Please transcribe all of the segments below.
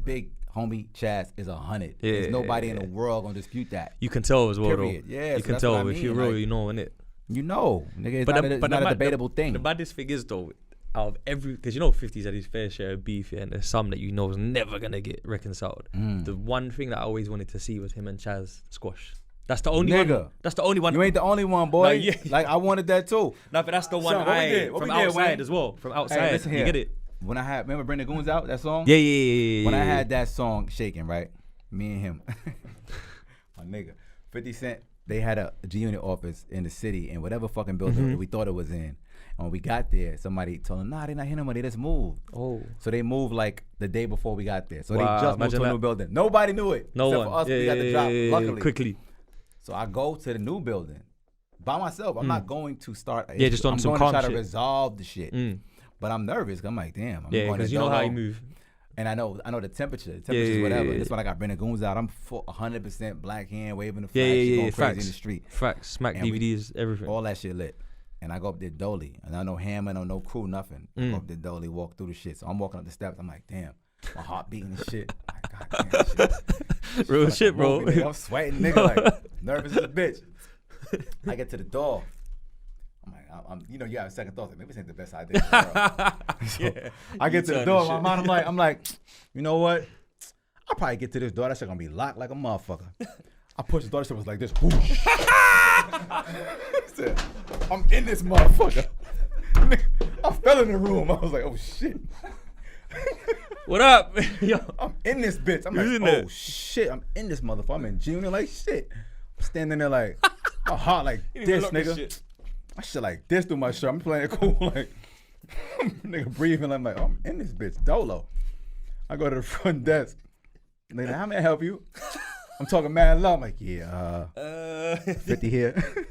big homie Chaz is 100. There's nobody in the world gonna dispute that. You can tell as well, Period. though. Yeah, you can tell if you're real, you know, innit? You know, nigga, it's not a debatable thing. The baddest thing is though, out of because you know 50's had his fair share of beef, and there's some that you know is never gonna get reconciled. The one thing that I always wanted to see was him and Chaz squash. That's the only one. That's the only one. You ain't the only one, boy. Like I wanted that too. No, but that's the one from outside as well. From outside, hey, listen here. You get it. When I had, remember Bring the Goons Out, that song? Yeah. When I had that song shaking, right? Me and him, my nigga, 50 Cent. They had a G-Unit office in the city in whatever fucking building that we thought it was in. And when we got there, somebody told them, nah, they're not here no more, they just moved. Oh. So they moved like the day before we got there. So they just moved to a new building. Nobody knew it. No except one. For us, we got the drop, luckily. Quickly. So I go to the new building by myself. I'm not going to start. Just on some calm shit. I'm going to try to resolve the shit. But I'm nervous. I'm like, damn. Because you know how you move. And I know the temperature. The temperature's whatever. This one I got Brendan Goons Out. I'm 100% black hand waving the flag. Going crazy in the street. Facts. Smack and DVDs, everything. All that shit lit. And I go up there dolly. And I know Hammer, no crew, nothing. I go up there dolly, walk through the shit. So I'm walking up the steps. I'm like, damn. My heart beating and shit. Like, God damn shit. Real shit, bro. I'm sweating, nigga. Like, nervous as a bitch. I get to the door. I'm like, you know, you have second thoughts. Like, maybe this ain't the best idea in the world. So I get to the door. My mind, I'm like, you know what? I'll probably get to this door. That shit gonna be locked like a motherfucker. I pushed the door. That shit was like this. Said, I'm in this motherfucker. I fell in the room. I was like, oh shit. What up? Yo. I'm in this bitch. I'm like, oh shit. I'm in this motherfucker. I'm in Junior like shit. I'm standing there like, my heart like this, nigga. I shit like this through my shirt. I'm playing it cool, like nigga breathing. I'm like, oh, I'm in this bitch, dolo. I go to the front desk. They like, how may I help you? I'm talking mad low. I'm like, yeah, 50 here.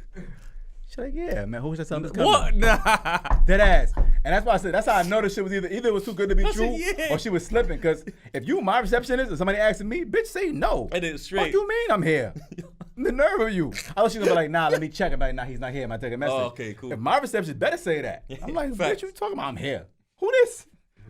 She's like, yeah, man. Who should I tell this coming? What? Nah. Dead ass. And that's why I said that's how I know this shit was either it was too good to be true or she was slipping. Cause if you my receptionist or somebody asking me, bitch, say no. And it's straight. What you mean I'm here? The nerve of you. I thought she was gonna be like, nah, let me check. I'm like, nah, he's not here. I might take a message. Oh, okay, cool. If my receptionist better say that. I'm like, bitch, you talking about I'm here? Who this?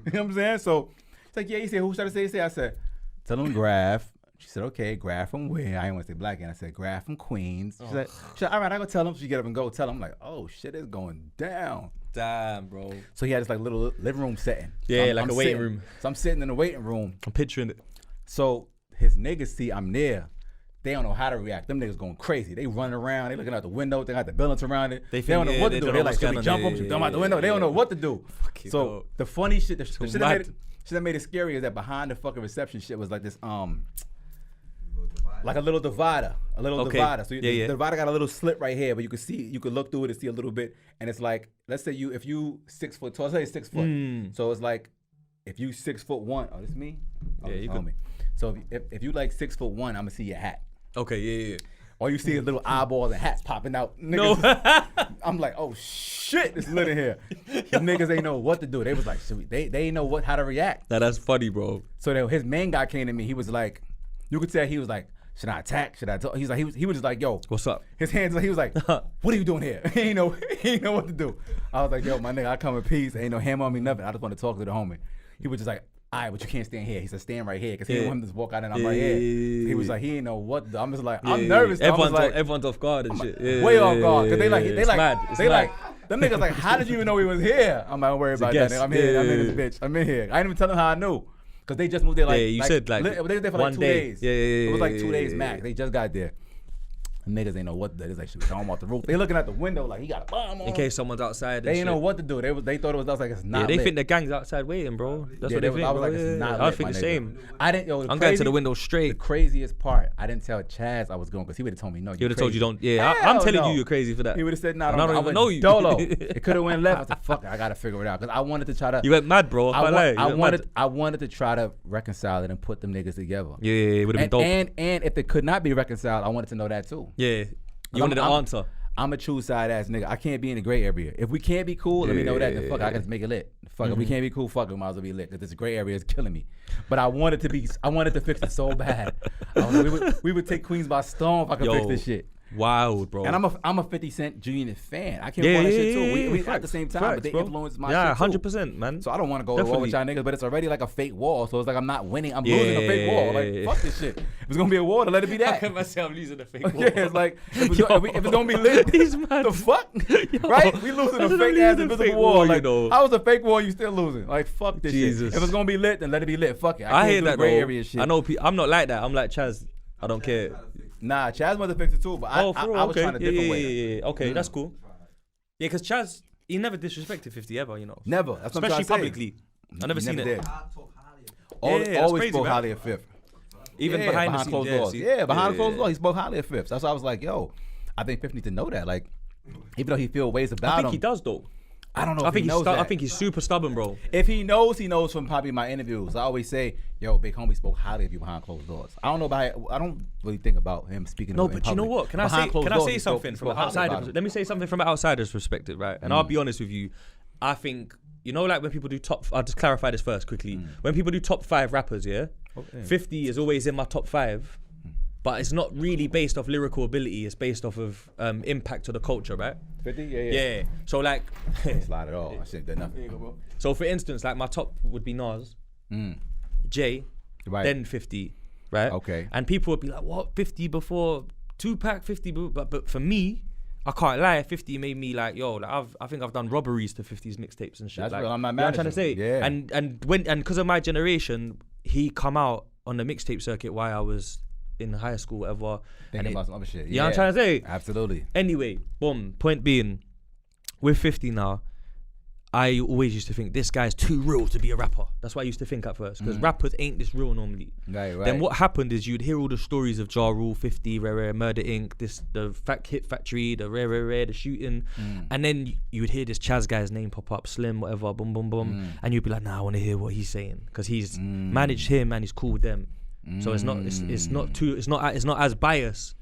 You know what I'm saying? So she's like, yeah, he said, who should I say? I said, tell him Grafh. She said, okay, Grafh from where? I didn't want to say black, and I said, Grafh from Queens. She said, all right, I go tell him. She get up and go tell him. I'm like, oh shit, it's going down. Damn, bro. So he had this like little living room setting. Yeah, so like a waiting room. So I'm sitting in the waiting room. I'm picturing it. So his niggas see I'm there. They don't know how to react. Them niggas going crazy. They running around. They looking out the window. They got the buildings around it. They don't know what to do. They like, should we jump them? Should we jump out the window? They don't know what to do. So the funny shit, the shit that made it scary is that behind the fucking reception shit was like this like a little divider, divider. So the divider got a little slit right here, but you could look through it and see a little bit. And it's like, let's say if you 6 foot tall, let's say 6 foot. So it's like, if you 6'1", oh, this me? Oh, yeah, you could. So if you like 6'1", I'm gonna see your hat. Okay, yeah. Or you see little eyeballs and hats popping out. Niggas, no. I'm like, oh shit, it's lit in here. The niggas ain't know what to do. They was like, they ain't know how to react. That's funny, bro. So his main guy came to me. He was like, you could tell he was like, should I attack? Should I talk? He's like, he was just like, yo, what's up? His hands, he was like, what are you doing here? He ain't know what to do. I was like, yo, my nigga, I come in peace. Ain't no hammer on me, nothing. I just want to talk to the homie. He was just like, all right, but you can't stand here. He said, stand right here, because he didn't want him to just walk out and I'm right here. He was like, he ain't know what. I'm just like, I'm nervous. Everyone's off guard and shit. Way off guard, because they like, them niggas like, how did you even know he was here? I'm like, don't worry about that. Nigga. I'm here. I'm in this bitch. I'm in here. I didn't even tell them how I knew. Because they just moved there you said like they were there for like 2 days. Yeah. It was like 2 days max. They just got there. The niggas ain't know what to do. They like, should we throw him off the roof? They looking at the window like he got a bomb on. In case someone's outside. They ain't know what to do. They thought it was like it's not. Yeah, they lit. think the gang's outside waiting, bro. That's what they think. I was like, it's not lit, I think the same. I'm going to the window straight. The craziest part, I didn't tell Chaz I was going because he would have told me no. He would have told you don't. Yeah, I'm telling you you're crazy for that. He would have said no. I don't even know you. Dolo. It could have went left. I said fuck it, I gotta figure it out because I wanted to try to. You went mad, bro. I wanted to try to reconcile it and put them niggas together. Yeah, it would have been dope. And if it could not be reconciled, I wanted to know that too. Yeah. You wanted an answer. I'm a true side ass nigga. I can't be in the gray area. If we can't be cool, let me know that. Then fuck, I can just make it lit. Fuck, if we can't be cool, fuck, it might as well be lit. Cause this gray area is killing me. But I wanted to fix it so bad. We would take Queens by storm if I could fix this shit. wild, bro. And I'm a 50 Cent Jr. fan. I can't want that shit too. We at the same time, facts, but they bro. influence my shit too. 100%, man. So I don't want to go to war with y'all niggas, but it's already like a fake war. So it's like I'm not winning. I'm losing a fake war. Like, fuck this shit. If it's going to be a war, then let it be that. I can myself losing a fake war. Yeah, it's like, if it's going to be lit, the fuck? Right? We losing a fake ass invisible war. Like, how is a fake war you still losing? Like, fuck this shit. If it's going to be lit, then let it be lit. Fuck it. I hear that, gray area shit. I know I'm not like that. I'm like Chaz. I don't care. Nah, Chaz mother fixed it too, but I was trying a different way. Yeah. Okay, that's cool. Yeah, because Chaz, he never disrespected 50 ever, you know. Never. That's what I'm especially trying to publicly. I never seen it. Always spoke highly of Fifth. Even behind the closed doors. Yeah, behind closed doors, he spoke highly of Fifth. That's why I was like, yo, I think Fifth needs to know that. Like, even though he feel ways about him. I think he does though. I don't know if he knows that. I think he's super stubborn, bro. If he knows from probably my interviews. I always say, yo, Big Homie spoke highly of you behind closed doors. I don't know about it. I don't really think about him speaking No, in but public. you know what? Can I say something from an outsider's? Let me say something from an outsider's perspective, right? And I'll be honest with you. I think, you know, like when people do I'll just clarify this first quickly. When people do top 5 rappers, 50 is always in my top 5. But it's not really based off lyrical ability. It's based off of impact to the culture, right? 50? Yeah. So like... Slide it all. I shouldn't do nothing. So for instance, like my top would be Nas, Jay, then 50, right? Okay. And people would be like, what, 50 before Tupac, 50 but for me, I can't lie, 50 made me like, yo, like I think I've done robberies to 50's mixtapes and shit. That's like, real. I'm not you know mad what I'm at trying to say? Yeah. And because of my generation, he come out on the mixtape circuit while I was in high school, whatever. Thinking about some other shit. You know what I'm trying to say? Absolutely. Anyway, boom. Point being, with 50 now, I always used to think this guy's too real to be a rapper. That's what I used to think at first, because rappers ain't this real normally. Right. Then what happened is you'd hear all the stories of Ja Rule, 50, Rare, Murder Inc., the Hit Factory, the Rare, the shooting, and then you would hear this Chaz guy's name pop up, Slim, whatever, boom, boom, boom, and you'd be like, nah, I want to hear what he's saying, because he's managed him and he's cool with them. So it's not as biased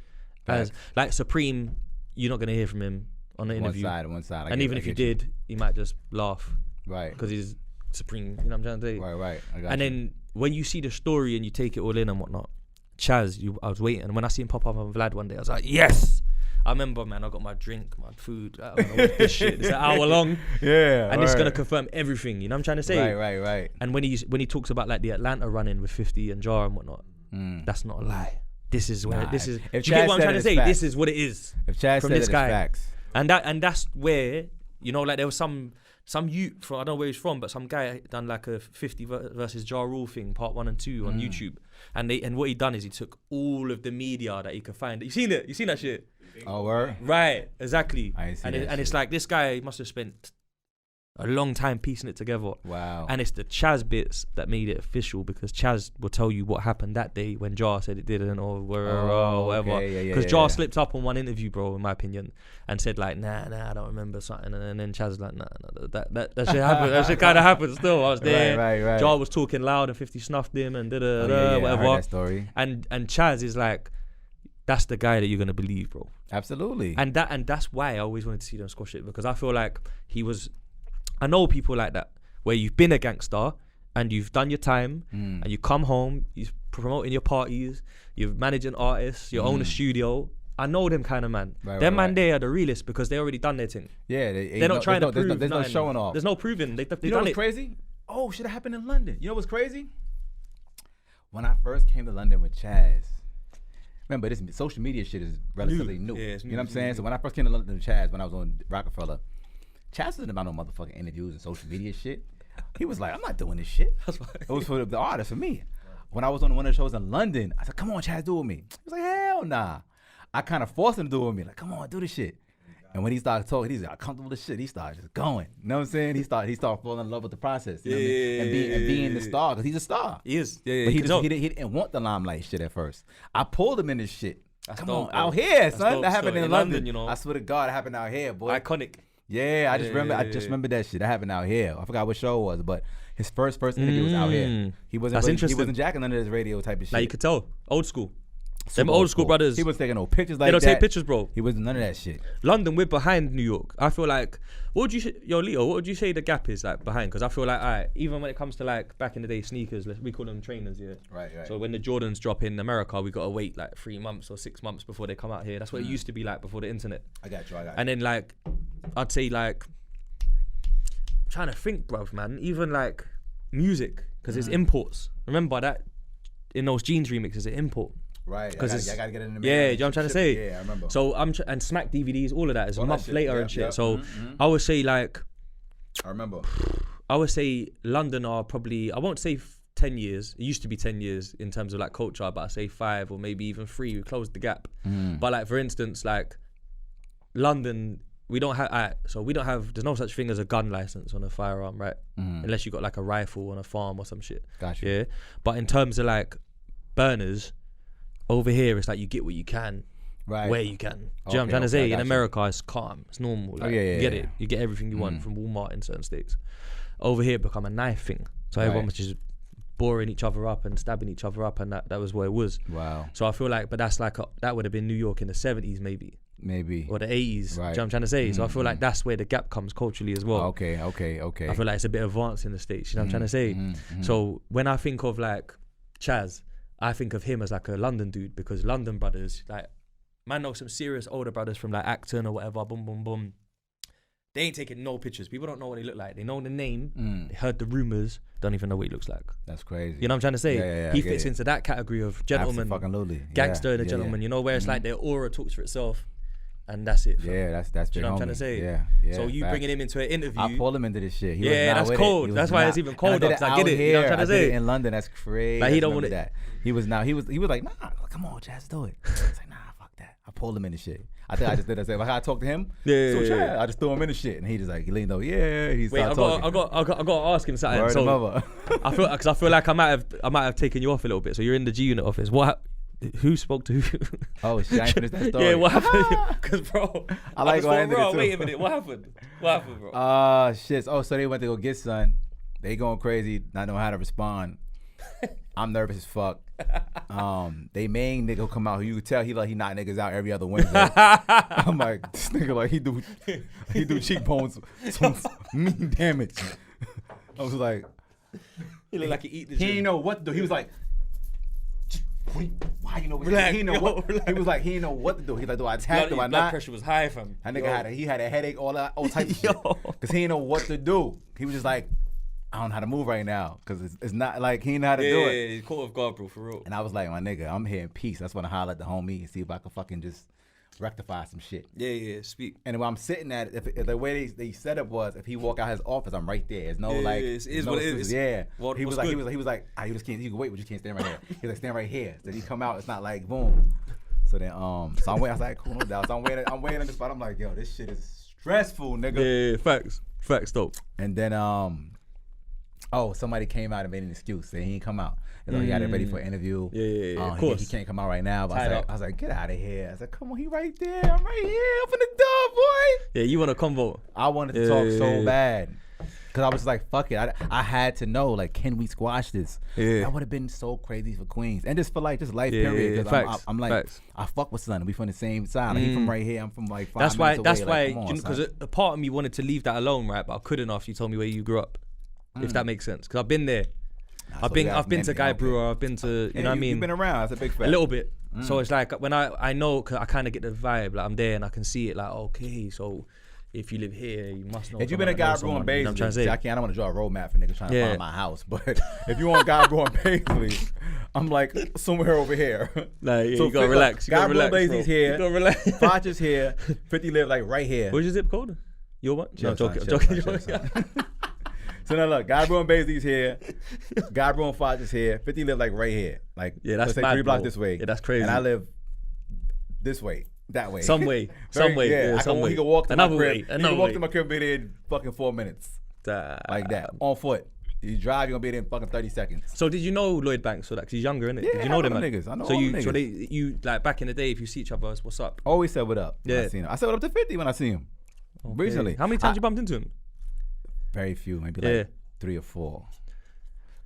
as like Supreme. You're not gonna hear from him on the interview. One side. And even if you did, he might just laugh. Right. Because he's Supreme. You know what I'm trying to say? Right. And then when you see the story and you take it all in and whatnot, Chaz, I was waiting, and when I see him pop up on Vlad one day, I was like, yes. I remember, man, I got my drink, my food. I don't know what this shit. It's an hour long. Yeah. And it's gonna confirm everything. You know what I'm trying to say? Right. And when he talks about like the Atlanta run-in with 50 and Jar and whatnot, that's not a lie. This is where this is. Do you get what I'm trying to say? This is what it is. If Chaz from said this it, guy, it's facts. And that's where, you know, like there was some youth from, I don't know where he's from, but some guy done like a 50 versus Ja Rule thing, part 1 and 2 on YouTube, and what he done is he took all of the media that he could find. You seen that shit? Oh, word? Right, exactly. And it's like this guy must have spent a long time piecing it together. Wow. And it's the Chaz bits that made it official, because Chaz will tell you what happened that day when Jar said it didn't, or whatever. Because Jar slipped up on one interview, bro, in my opinion, and said like, nah, I don't remember something. And then Chaz was like, nah, that shit happened. That shit kind of happened still. I was there. Right. Jar was talking loud and 50 snuffed him and whatever. I heard that story. And Chaz is like, that's the guy that you're gonna believe, bro. Absolutely. And that's why I always wanted to see them squash it, because I feel like I know people like that, where you've been a gangster and you've done your time and you come home, you're promoting your parties, you're managing artists, you own a studio. I know them kind of man. They are the realest, because they already done their thing. Yeah, they're not trying to prove. There's no showing off. There's no proving. They've you know done what's crazy? Oh, shit, it happened in London. You know what's crazy? When I first came to London with Chaz, remember, this social media shit is relatively new. Yeah, you know what I'm saying? So when I first came to London with Chaz, when I was on Rockefeller, Chaz wasn't about no motherfucking interviews and social media shit. He was like, I'm not doing this shit. It was for the artist, for me. When I was on one of the shows in London, I said, come on, Chaz, do it with me. He was like, hell nah. I kind of forced him to do it with me. Like, come on, do this shit. And when he started talking, he's like, comfortable with shit. He started just going. You know what I'm saying? He started falling in love with the process. You know what I mean? And being the star, because he's a star. He is. Yeah, but he didn't want the limelight shit at first. I pulled him in this shit. Come on, bro. out here, son. Dope. That happened in London. You know? I swear to God, it happened out here, boy. Iconic. Yeah, I just remember that shit. That happened out here. I forgot what show it was, but his first interview was out here. He wasn't jacking under his radio type of shit. Like you could tell, old school. Them old school brothers. He was taking no pictures like that. They don't take pictures, bro. He wasn't none of that shit. London, we're behind New York. I feel like, Leo, what would you say the gap is like behind? Because I feel like, alright, even when it comes to like back in the day sneakers, we call them trainers, yeah. Right. So when the Jordans drop in America, we gotta wait like 3 months or 6 months before they come out here. That's what it used to be like before the internet. I got you. And then like, I'd say like, I'm trying to think, bruv, man. Even like music, because it's imports. Remember that in those jeans remixes, it import. Right, because I gotta get in the yeah, you know what I'm trying to say. Yeah, I remember. So and Smack DVDs, all of that is a month later and shit. So I would say like, I remember. I would say London are probably, I won't say 10 years. It used to be 10 years in terms of like culture, but I say 5 or maybe even 3. We closed the gap. But like for instance, like London, we don't have. There's no such thing as a gun license on a firearm, right? Unless you got like a rifle on a farm or some shit. Gotcha. Yeah. But in terms of like burners. Over here, it's like you get what you can, where you can. Do you know what I'm trying to say? In America, it's calm, it's normal. Like, you get it. You get everything you want from Walmart in certain states. Over here, it become a knife thing. So everyone was just boring each other up and stabbing each other up, and that was what it was. Wow. So I feel like, but that's like that would have been New York in the 70s, maybe, or the 80s. Do you know what I'm trying to say? So I feel like that's where the gap comes culturally as well. Okay. I feel like it's a bit advanced in the States. You know what I'm trying to say? So when I think of like Chaz, I think of him as like a London dude, because London brothers, like, man know some serious older brothers from like Acton or whatever, boom, boom, boom. They ain't taking no pictures. People don't know what they look like. They know the name, they heard the rumors, don't even know what he looks like. That's crazy. You know what I'm trying to say? Yeah, he fits into that category of gentleman, gangster and a gentleman, you know, where it's like their aura talks for itself. And that's it. Yeah, that's you know what I'm trying to say? Yeah. So you bringing him into an interview. I pulled him into this shit. That's cold. That's why it's even colder. I get it. You know what I'm trying to say? I did it in London. That's crazy. Like he don't want that. He was like, nah, come on, Chaz, do it. I was like, nah, fuck that. I pulled him in the shit. I think I just did that. Like I talked to him. Yeah. I just threw him in the shit, and he just like, he leaned over. Yeah. He started talking. I got to ask him something. So I feel like I might have taken you off a little bit. So you're in the G Unit office. Who spoke to who? Oh shit, I ain't finished that story. Yeah, what happened? Because bro, I like going into it too. Wait a minute, what happened, bro? Shit. Oh, so they went to go get son. They going crazy, not knowing how to respond. I'm nervous as fuck. They main nigga come out. You could tell he knock niggas out every other Wednesday. I'm like, this nigga like he do cheekbones some mean damage. I was like, he looked like he eat the gym. He didn't know what to do. He was like, why you know what relax, he know what relax. He was like, he didn't know what to do. He's like, do I attack? Do I not? Blood pressure was high for him. That nigga had a headache, all type of shit. Because he didn't know what to do. He was just like, I don't know how to move right now. Because it's not like he didn't know how to do it. Yeah, he's caught off guard, bro, for real. And I was like, my nigga, I'm here in peace. I just want to holler at the homie and see if I can fucking just rectify some shit. Yeah, speak. And when I'm sitting at it, if the way they set up was, if he walk out his office, I'm right there. There's no like, it is what it is. Yeah. He was like, you just can't. You can wait, but you can't stand right here. He's like, stand right here. So he come out. It's not like boom. So then, so I'm waiting. I was like, cool, no doubt. So I'm waiting in the spot. I'm like, yo, this shit is stressful, nigga. Yeah, facts, dope. And then, somebody came out and made an excuse. Saying he didn't come out. He got it ready for an interview. Yeah, of course. He can't come out right now. But I was like, get out of here. I was like, come on, he right there. I'm right here. Up in the door, boy. Yeah, you want a convo? I wanted to talk so bad. Because I was like, fuck it. I had to know, like, can we squash this? Yeah. That would have been so crazy for Queens. And just for, like, just life period. Because I'm like, I fuck with son. We from the same side. Like, he from right here. I'm from, like, 5 minutes away. That's why, because a part of me wanted to leave that alone, right? But I couldn't after you told me where you grew up. If that makes sense. Because I've been there. I've been to Guy Brewer. I've been to, you know what I mean? You've been around. That's a big fact. A little bit. So it's like, when I know, cause I kind of get the vibe. Like, I'm there and I can see it. Like, okay, so if you live here, you must know. If you've been a Guy Brewer in Baisley, I don't want to draw a roadmap for niggas trying to find my house. But if you want Guy Brewer in Baisley, I'm like somewhere over here. Like, so you gotta relax. Guy Brewer in Baisley's here. You gotta relax. Foch is here. 50 live like right here. What's your zip code? Your what? I'm joking. So now look, Guy Brewer and Baisley's here. Guy Brewer and Foch is here. 50 live like right here. Like, that's like 3 blocks this way. Yeah, that's crazy. And I live this way, that way. Some way. Yeah, he can walk to my crib. He can walk to my crib and be there in fucking 4 minutes. Like that. On foot. You drive, you're gonna be there in fucking 30 seconds. So did you know Lloyd Banks for that? Because he's younger, innit? Yeah, did you know them niggas. I know so all them niggas. So you like back in the day, if you see each other, what's up? Always said what up. Yeah. I said what up to 50 when I see him. Okay. Recently. How many times you bumped into him? Very few, maybe like 3 or 4.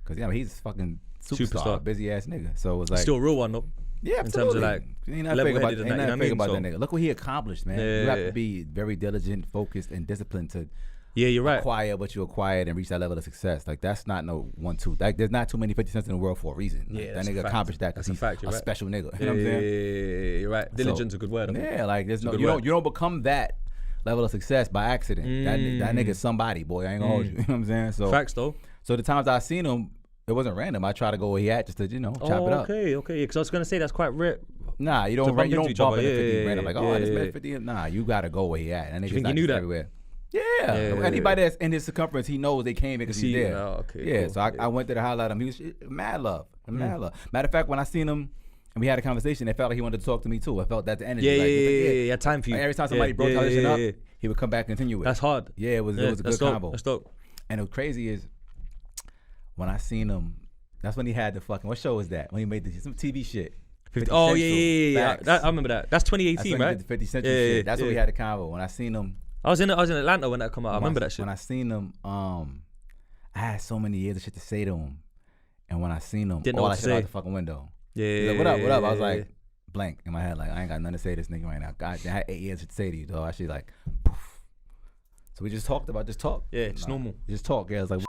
Cause he's fucking superstar, busy ass nigga. So it was like still a real one though. Yeah, in terms of absolutely. like Ain't nothing fake about, level-headed and ain't that, you know nothing what I fake mean? about So- that nigga. Look what he accomplished, man. Yeah, You have yeah. to be very diligent, focused, and disciplined to Yeah, you're right. acquire what you acquired and reach that level of success. Like that's not no 1-2. Like there's not too many 50 Cents in the world for a reason. Like, Yeah, that that's a nigga fact. accomplished that because That's a he's fact, you're a right. special nigga. You Yeah, know what I'm saying? yeah, you're right. Diligence is a good word. I think. Yeah, like there's no good you word. don't become that level of success by accident. That nigga's somebody, boy. I ain't gonna hold you. You know what I'm saying? So Facts though. So the times I seen him, it wasn't random. I try to go where he at just to chop it up. Okay. Because I was gonna say that's quite rare. Nah, you To don't bump you don't into each bump other. into Yeah, 50 yeah, random like, yeah, oh, this yeah, man yeah. 50. Nah, you gotta go where he at. And you think he knew that? everywhere. Yeah. Yeah. Anybody that's in his circumference, he knows they came because he's there. Okay. Yeah, Cool. so I went there to highlight him. He was mad love. Mad love. Matter of fact, when I seen him and we had a conversation, it felt like he wanted to talk to me too. I felt that the energy. Yeah. Time for you. Like every time somebody broke that shit up, he would come back and continue it. That's hard. Yeah, it was a good combo. That's dope. And what's crazy is when I seen him, that's when he had the fucking, what show was that? When he made some TV shit. 50, oh Central, yeah. Facts. I remember that. That's 2018, That's when right? he did the 50 Central shit. That's when we had the convo. When I seen him, I was in Atlanta when that come out. I remember that shit. When I seen him, I had so many years of shit to say to him, and when I seen him, Didn't know all what that to shit out say. the fucking window. Yeah. He's like, what up? I was like, blank in my head, like I ain't got nothing to say to this nigga right now. God, I had 8 years to say to you, dog. I should like, poof. So we just talked about talk. Yeah, it's normal. Just talk. Yeah, it's like